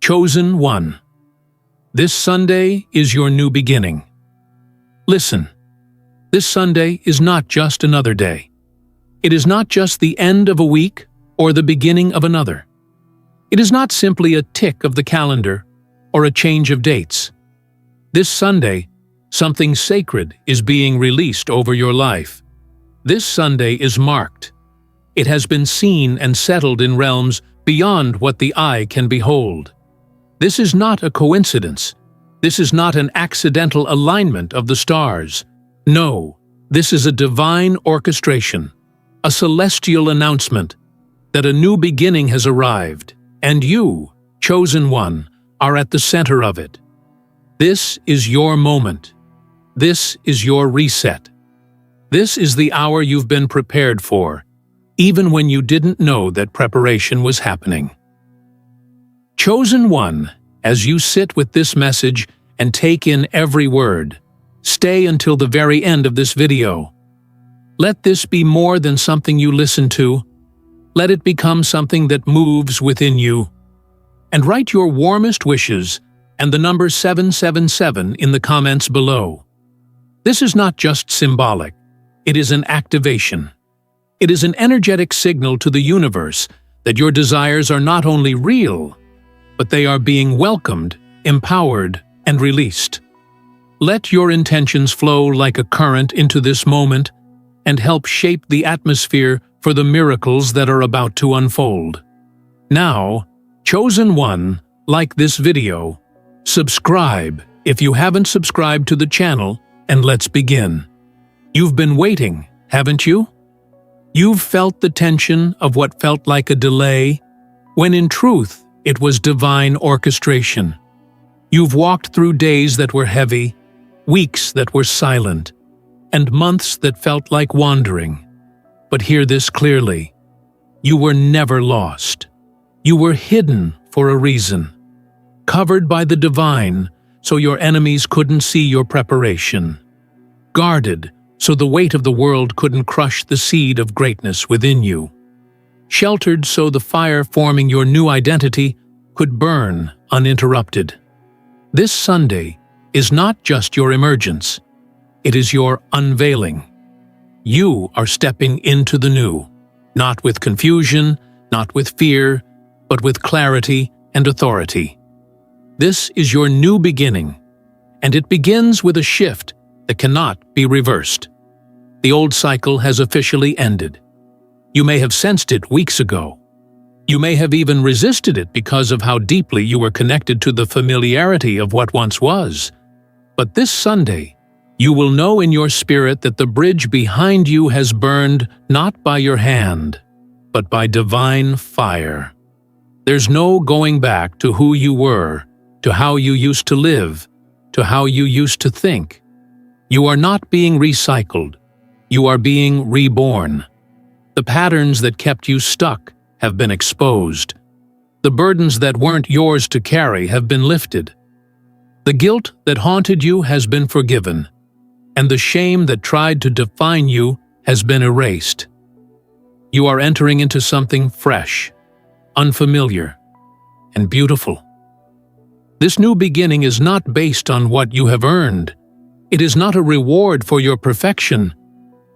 Chosen one. This Sunday is your new beginning. Listen, this Sunday is not just another day. It is not just the end of a week or the beginning of another. It is not simply a tick of the calendar or a change of dates. This Sunday, something sacred is being released over your life. This Sunday is marked. It has been seen and settled in realms beyond what the eye can behold. This is not a coincidence. This is not an accidental alignment of the stars. No, this is a divine orchestration, a celestial announcement that a new beginning has arrived, and you, chosen one, are at the center of it. This is your moment. This is your reset. This is the hour you've been prepared for, even when you didn't know that preparation was happening. Chosen one, as you sit with this message and take in every word, stay until the very end of this video. Let this be more than something you listen to. Let it become something that moves within you. And write your warmest wishes and the number 777 in the comments below. This is not just symbolic. It is an activation. It is an energetic signal to the universe that your desires are not only real, but they are being welcomed, empowered, and released. Let your intentions flow like a current into this moment and help shape the atmosphere for the miracles that are about to unfold. Now, chosen one, like this video, subscribe if you haven't subscribed to the channel, and let's begin. You've been waiting, haven't you? You've felt the tension of what felt like a delay, when in truth it was divine orchestration. You've walked through days that were heavy, weeks that were silent, and months that felt like wandering. But hear this clearly. You were never lost. You were hidden for a reason. Covered by the divine, so your enemies couldn't see your preparation. Guarded, so the weight of the world couldn't crush the seed of greatness within you. Sheltered so the fire forming your new identity could burn uninterrupted. This Sunday is not just your emergence, it is your unveiling. You are stepping into the new, not with confusion, not with fear, but with clarity and authority. This is your new beginning, and it begins with a shift that cannot be reversed. The old cycle has officially ended. You may have sensed it weeks ago. You may have even resisted it because of how deeply you were connected to the familiarity of what once was. But this Sunday, you will know in your spirit that the bridge behind you has burned not by your hand, but by divine fire. There's no going back to who you were, to how you used to live, to how you used to think. You are not being recycled. You are being reborn. The patterns that kept you stuck have been exposed. The burdens that weren't yours to carry have been lifted. The guilt that haunted you has been forgiven, and the shame that tried to define you has been erased. You are entering into something fresh, unfamiliar, and beautiful. This new beginning is not based on what you have earned. It is not a reward for your perfection,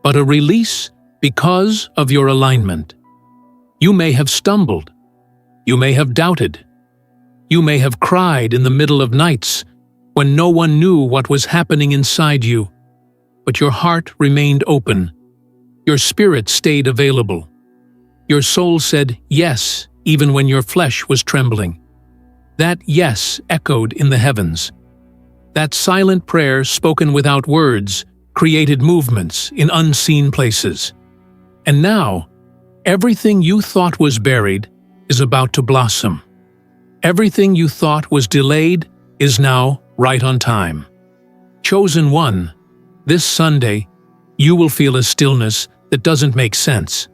but a release because of your alignment. You may have stumbled. You may have doubted. You may have cried in the middle of nights when no one knew what was happening inside you. But your heart remained open. Your spirit stayed available. Your soul said yes, even when your flesh was trembling. That yes echoed in the heavens. That silent prayer spoken without words created movements in unseen places. And now, everything you thought was buried is about to blossom. Everything you thought was delayed is now right on time. Chosen one, this Sunday, you will feel a stillness that doesn't make sense.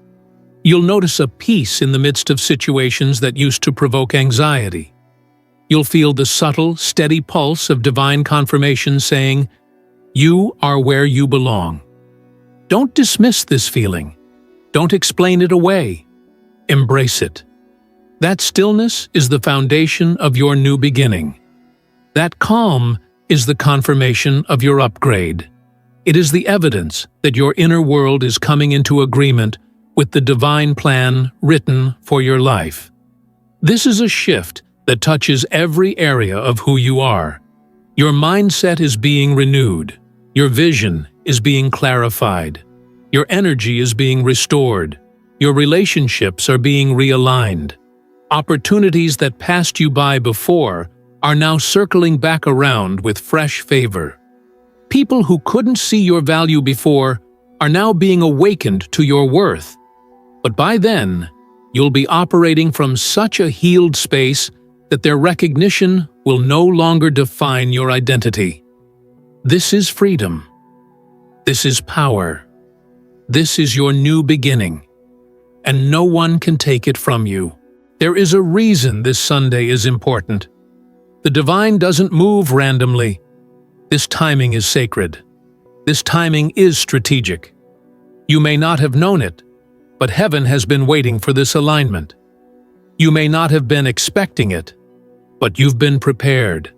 You'll notice a peace in the midst of situations that used to provoke anxiety. You'll feel the subtle, steady pulse of divine confirmation saying, "You are where you belong." Don't dismiss this feeling. Don't explain it away. Embrace it. That stillness is the foundation of your new beginning. That calm is the confirmation of your upgrade. It is the evidence that your inner world is coming into agreement with the divine plan written for your life. This is a shift that touches every area of who you are. Your mindset is being renewed. Your vision is being clarified. Your energy is being restored. Your relationships are being realigned. Opportunities that passed you by before are now circling back around with fresh favor. People who couldn't see your value before are now being awakened to your worth. But by then, you'll be operating from such a healed space that their recognition will no longer define your identity. This is freedom. This is power. This is your new beginning, and no one can take it from you. There is a reason this Sunday is important. The divine doesn't move randomly. This timing is sacred. This timing is strategic. You may not have known it, but heaven has been waiting for this alignment. You may not have been expecting it, but you've been prepared.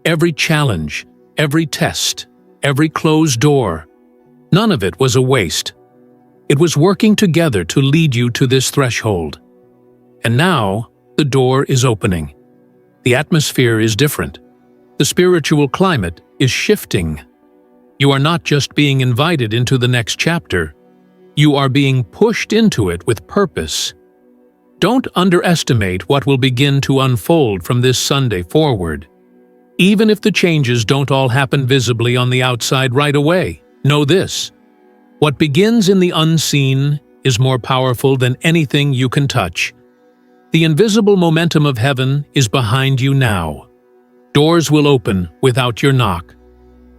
Every challenge, every test, every closed door, none of it was a waste. It was working together to lead you to this threshold. And now, the door is opening. The atmosphere is different. The spiritual climate is shifting. You are not just being invited into the next chapter. You are being pushed into it with purpose. Don't underestimate what will begin to unfold from this Sunday forward. Even if the changes don't all happen visibly on the outside right away, know this: what begins in the unseen is more powerful than anything you can touch. The invisible momentum of heaven is behind you now. Doors will open without your knock.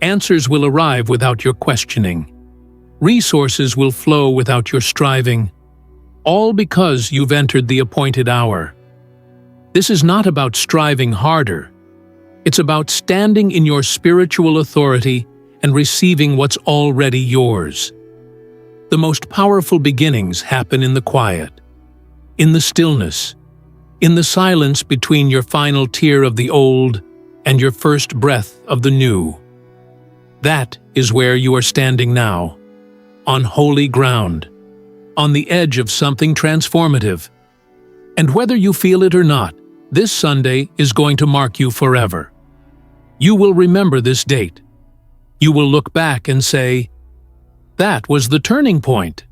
Answers will arrive without your questioning. Resources will flow without your striving. All because you've entered the appointed hour. This is not about striving harder. It's about standing in your spiritual authority and receiving what's already yours. The most powerful beginnings happen in the quiet, in the stillness, in the silence between your final tear of the old and your first breath of the new. That is where you are standing now, on holy ground, on the edge of something transformative. And whether you feel it or not, this Sunday is going to mark you forever. You will remember this date. You will look back and say, "That was the turning point."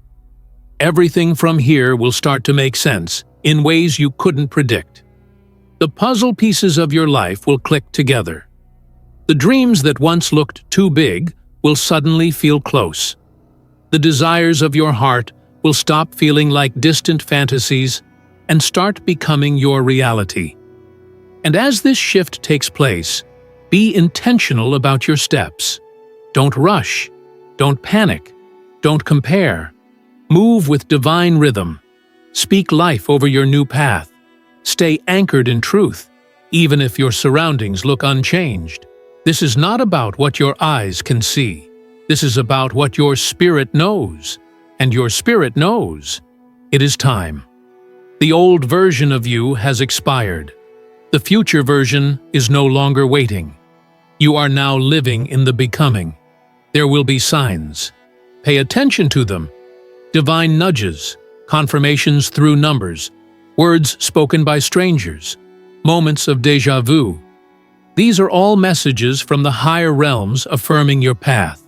Everything from here will start to make sense in ways you couldn't predict. The puzzle pieces of your life will click together. The dreams that once looked too big will suddenly feel close. The desires of your heart will stop feeling like distant fantasies and start becoming your reality. And as this shift takes place, be intentional about your steps. Don't rush. Don't panic. Don't compare. Move with divine rhythm. Speak life over your new path. Stay anchored in truth, even if your surroundings look unchanged. This is not about what your eyes can see. This is about what your spirit knows. And your spirit knows. It is time. The old version of you has expired. The future version is no longer waiting. You are now living in the becoming. There will be signs. Pay attention to them. Divine nudges, confirmations through numbers, words spoken by strangers, moments of déjà vu. These are all messages from the higher realms affirming your path.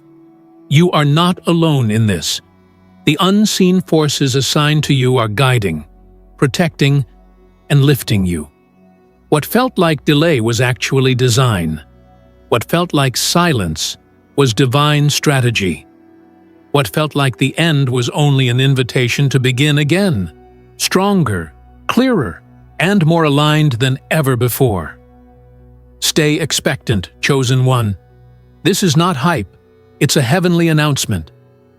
You are not alone in this. The unseen forces assigned to you are guiding, protecting, and lifting you. What felt like delay was actually design. What felt like silence was divine strategy. What felt like the end was only an invitation to begin again, stronger, clearer, and more aligned than ever before. Stay expectant, chosen one. This is not hype. It's a heavenly announcement.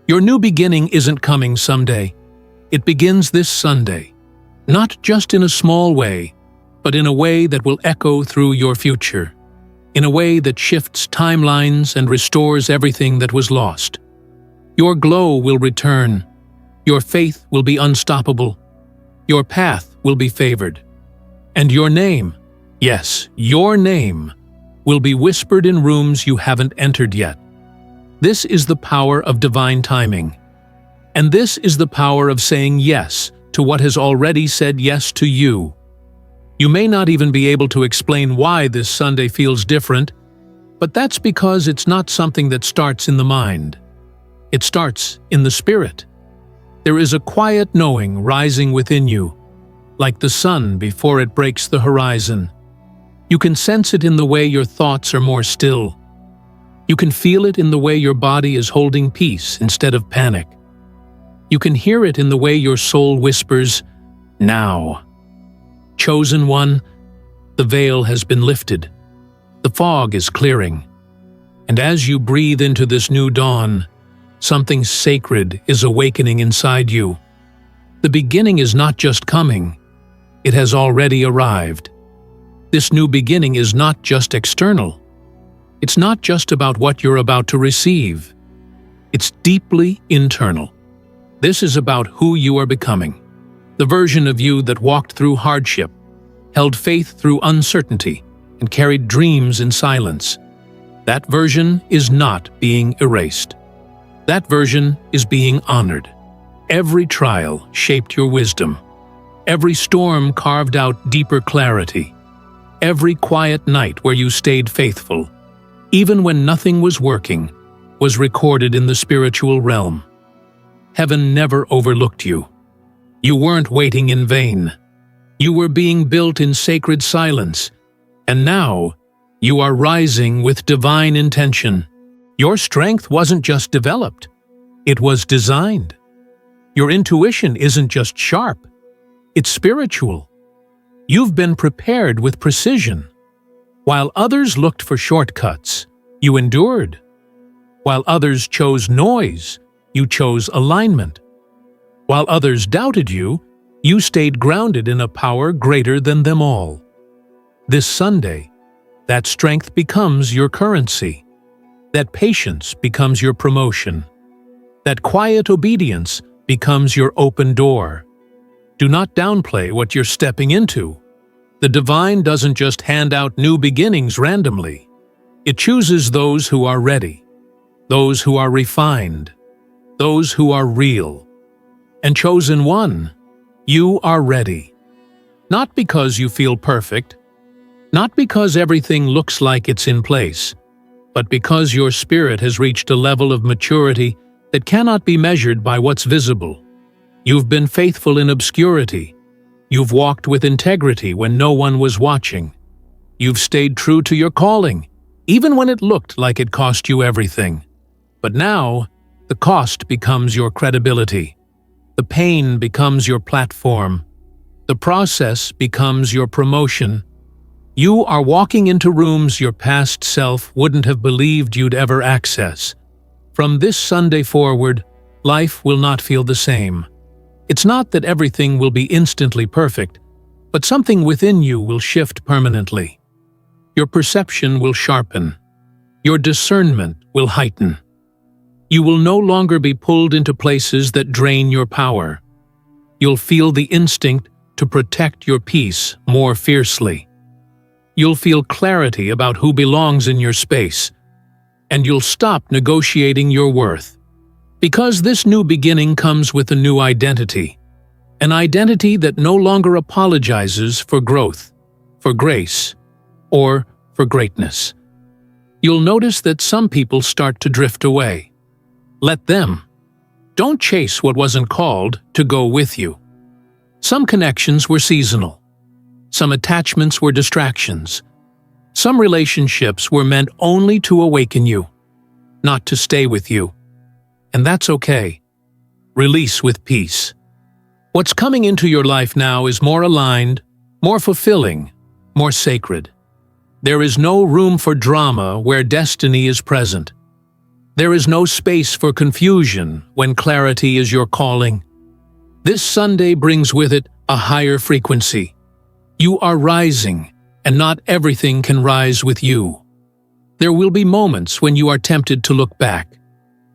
Your new beginning isn't coming someday. It begins this Sunday. Not just in a small way, but in a way that will echo through your future. In a way that shifts timelines and restores everything that was lost. Your glow will return. Your faith will be unstoppable. Your path will be favored. And your name, yes, your name, will be whispered in rooms you haven't entered yet. This is the power of divine timing. And this is the power of saying yes to what has already said yes to you. You may not even be able to explain why this Sunday feels different, but that's because it's not something that starts in the mind. It starts in the spirit. There is a quiet knowing rising within you, like the sun before it breaks the horizon. You can sense it in the way your thoughts are more still. You can feel it in the way your body is holding peace instead of panic. You can hear it in the way your soul whispers, "Now." Chosen one, the veil has been lifted. The fog is clearing. And as you breathe into this new dawn, something sacred is awakening inside you. The beginning is not just coming, it has already arrived. This new beginning is not just external. It's not just about what you're about to receive. It's deeply internal. This is about who you are becoming. The version of you that walked through hardship, held faith through uncertainty, and carried dreams in silence. That version is not being erased. That version is being honored. Every trial shaped your wisdom. Every storm carved out deeper clarity. Every quiet night where you stayed faithful, even when nothing was working, was recorded in the spiritual realm. Heaven never overlooked you. You weren't waiting in vain. You were being built in sacred silence, and now you are rising with divine intention. Your strength wasn't just developed, it was designed. Your intuition isn't just sharp, it's spiritual. You've been prepared with precision. While others looked for shortcuts, you endured. While others chose noise, you chose alignment. While others doubted you, you stayed grounded in a power greater than them all. This Sunday, that strength becomes your currency. That patience becomes your promotion. That quiet obedience becomes your open door. Do not downplay what you're stepping into. The divine doesn't just hand out new beginnings randomly. It chooses those who are ready, those who are refined, those who are real. And chosen one, you are ready. Not because you feel perfect, not because everything looks like it's in place, but because your spirit has reached a level of maturity that cannot be measured by what's visible. You've been faithful in obscurity. You've walked with integrity when no one was watching. You've stayed true to your calling, even when it looked like it cost you everything. But now, the cost becomes your credibility. The pain becomes your platform. The process becomes your promotion. You are walking into rooms your past self wouldn't have believed you'd ever access. From this Sunday forward, life will not feel the same. It's not that everything will be instantly perfect, but something within you will shift permanently. Your perception will sharpen. Your discernment will heighten. You will no longer be pulled into places that drain your power. You'll feel the instinct to protect your peace more fiercely. You'll feel clarity about who belongs in your space, and you'll stop negotiating your worth. Because this new beginning comes with a new identity, an identity that no longer apologizes for growth, for grace, or for greatness. You'll notice that some people start to drift away. Let them. Don't chase what wasn't called to go with you. Some connections were seasonal. Some attachments were distractions. Some relationships were meant only to awaken you, not to stay with you. And that's okay. Release with peace. What's coming into your life now is more aligned, more fulfilling, more sacred. There is no room for drama where destiny is present. There is no space for confusion when clarity is your calling. This Sunday brings with it a higher frequency. You are rising, and not everything can rise with you. There will be moments when you are tempted to look back,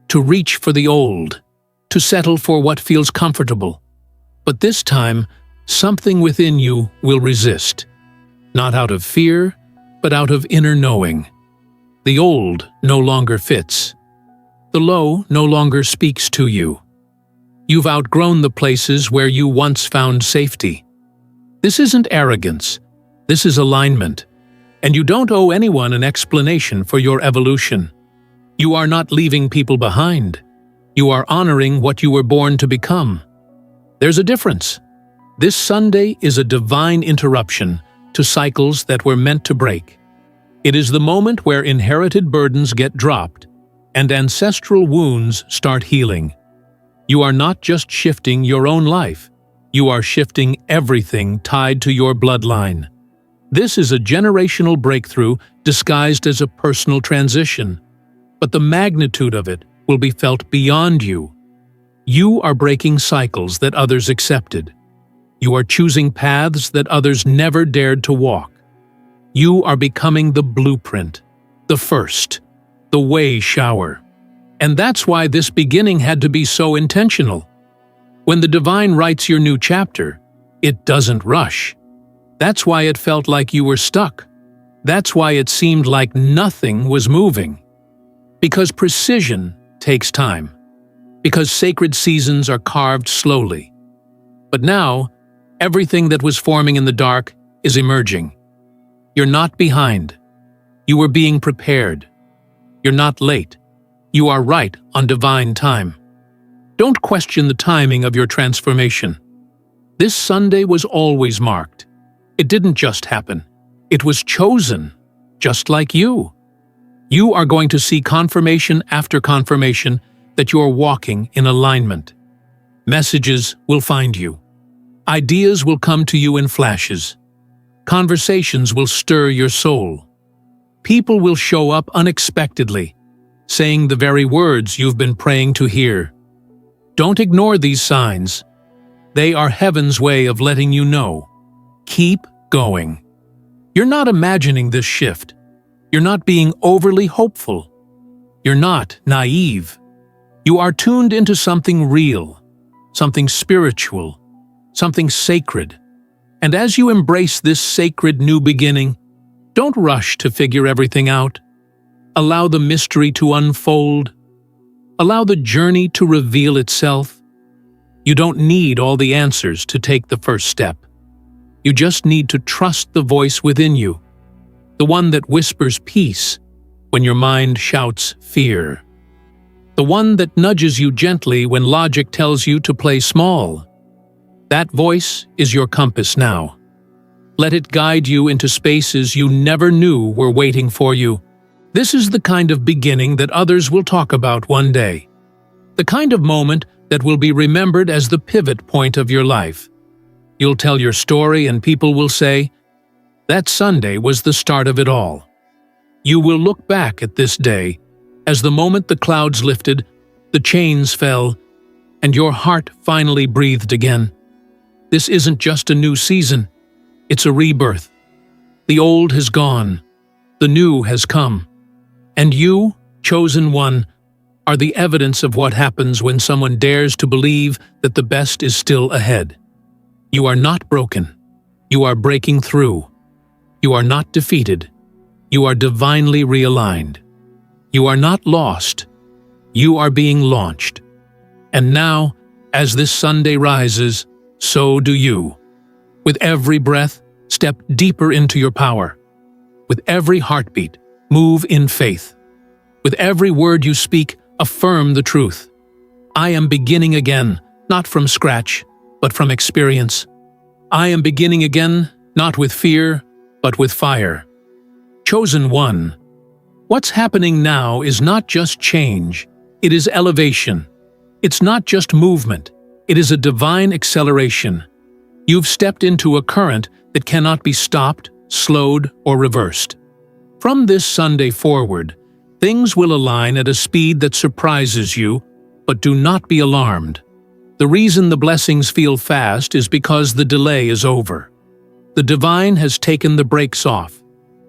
to reach for the old, to settle for what feels comfortable. But this time, something within you will resist, not out of fear, but out of inner knowing. The old no longer fits. The low no longer speaks to you. You've outgrown the places where you once found safety. This isn't arrogance. This is alignment. And you don't owe anyone an explanation for your evolution. You are not leaving people behind. You are honoring what you were born to become. There's a difference. This Sunday is a divine interruption to cycles that were meant to break. It is the moment where inherited burdens get dropped and ancestral wounds start healing. You are not just shifting your own life. You are shifting everything tied to your bloodline. This is a generational breakthrough disguised as a personal transition, but the magnitude of it will be felt beyond you. You are breaking cycles that others accepted. You are choosing paths that others never dared to walk. You are becoming the blueprint, the first, the way shower. And that's why this beginning had to be so intentional. When the divine writes your new chapter, it doesn't rush. That's why it felt like you were stuck. That's why it seemed like nothing was moving. Because precision takes time. Because sacred seasons are carved slowly. But now, everything that was forming in the dark is emerging. You're not behind. You were being prepared. You're not late. You are right on divine time. Don't question the timing of your transformation. This Sunday was always marked. It didn't just happen. It was chosen, just like you. You are going to see confirmation after confirmation that you are walking in alignment. Messages will find you. Ideas will come to you in flashes. Conversations will stir your soul. People will show up unexpectedly, saying the very words you've been praying to hear. Don't ignore these signs. They are heaven's way of letting you know. Keep going. You're not imagining this shift. You're not being overly hopeful. You're not naive. You are tuned into something real, something spiritual, something sacred. And as you embrace this sacred new beginning, don't rush to figure everything out. Allow the mystery to unfold. Allow the journey to reveal itself. You don't need all the answers to take the first step. You just need to trust the voice within you, the one that whispers peace when your mind shouts fear, the one that nudges you gently when logic tells you to play small. That voice is your compass now. Let it guide you into spaces you never knew were waiting for you. This is the kind of beginning that others will talk about one day. The kind of moment that will be remembered as the pivot point of your life. You'll tell your story and people will say, "That Sunday was the start of it all." You will look back at this day as the moment the clouds lifted, the chains fell, and your heart finally breathed again. This isn't just a new season, it's a rebirth. The old has gone, the new has come. And you, chosen one, are the evidence of what happens when someone dares to believe that the best is still ahead. You are not broken. You are breaking through. You are not defeated. You are divinely realigned. You are not lost. You are being launched. And now, as this Sunday rises, so do you. With every breath, step deeper into your power. With every heartbeat, move in faith. With every word you speak, affirm the truth. I am beginning again, not from scratch, but from experience. I am beginning again, not with fear, but with fire. Chosen one. What's happening now is not just change, it is elevation. It's not just movement, it is a divine acceleration. You've stepped into a current that cannot be stopped, slowed, or reversed. From this Sunday forward, things will align at a speed that surprises you, but do not be alarmed. The reason the blessings feel fast is because the delay is over. The divine has taken the brakes off.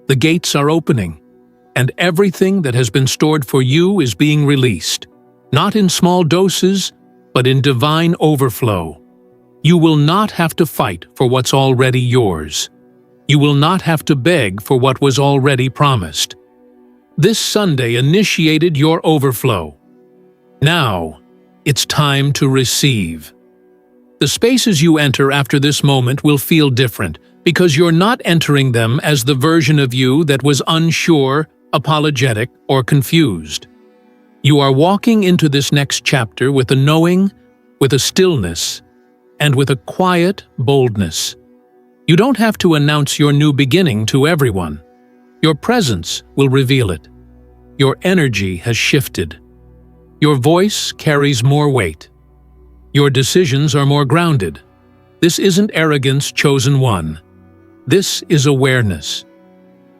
The gates are opening, and everything that has been stored for you is being released, not in small doses, but in divine overflow. You will not have to fight for what's already yours. You will not have to beg for what was already promised. This Sunday initiated your overflow. Now, it's time to receive. The spaces you enter after this moment will feel different because you're not entering them as the version of you that was unsure, apologetic, or confused. You are walking into this next chapter with a knowing, with a stillness, and with a quiet boldness. You don't have to announce your new beginning to everyone. Your presence will reveal it. Your energy has shifted. Your voice carries more weight. Your decisions are more grounded. This isn't arrogance, chosen one. This is awareness.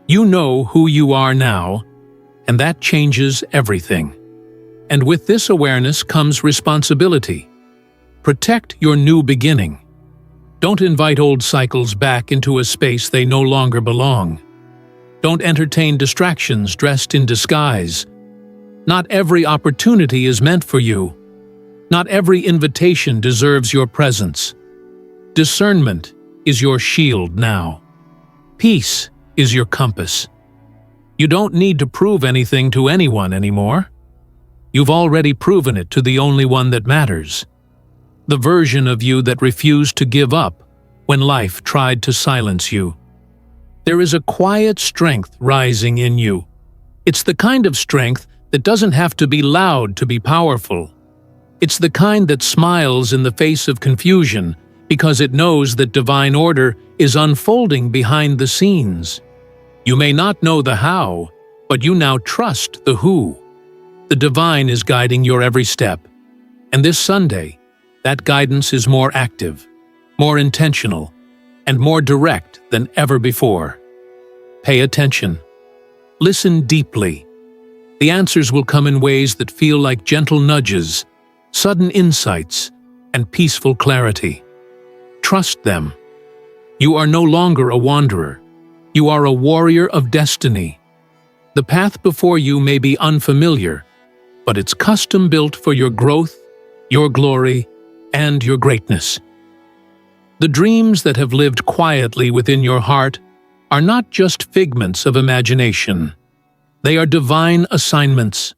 You know who you are now, and that changes everything. And with this awareness comes responsibility. Protect your new beginning. Don't invite old cycles back into a space they no longer belong. Don't entertain distractions dressed in disguise. Not every opportunity is meant for you. Not every invitation deserves your presence. Discernment is your shield now. Peace is your compass. You don't need to prove anything to anyone anymore. You've already proven it to the only one that matters. The version of you that refused to give up when life tried to silence you. There is a quiet strength rising in you. It's the kind of strength that doesn't have to be loud to be powerful. It's the kind that smiles in the face of confusion because it knows that divine order is unfolding behind the scenes. You may not know the how, but you now trust the who. The divine is guiding your every step. And this Sunday, that guidance is more active, more intentional, and more direct than ever before. Pay attention. Listen deeply. The answers will come in ways that feel like gentle nudges, sudden insights, and peaceful clarity. Trust them. You are no longer a wanderer. You are a warrior of destiny. The path before you may be unfamiliar, but it's custom-built for your growth, your glory, and your greatness. The dreams that have lived quietly within your heart are not just figments of imagination. They are divine assignments,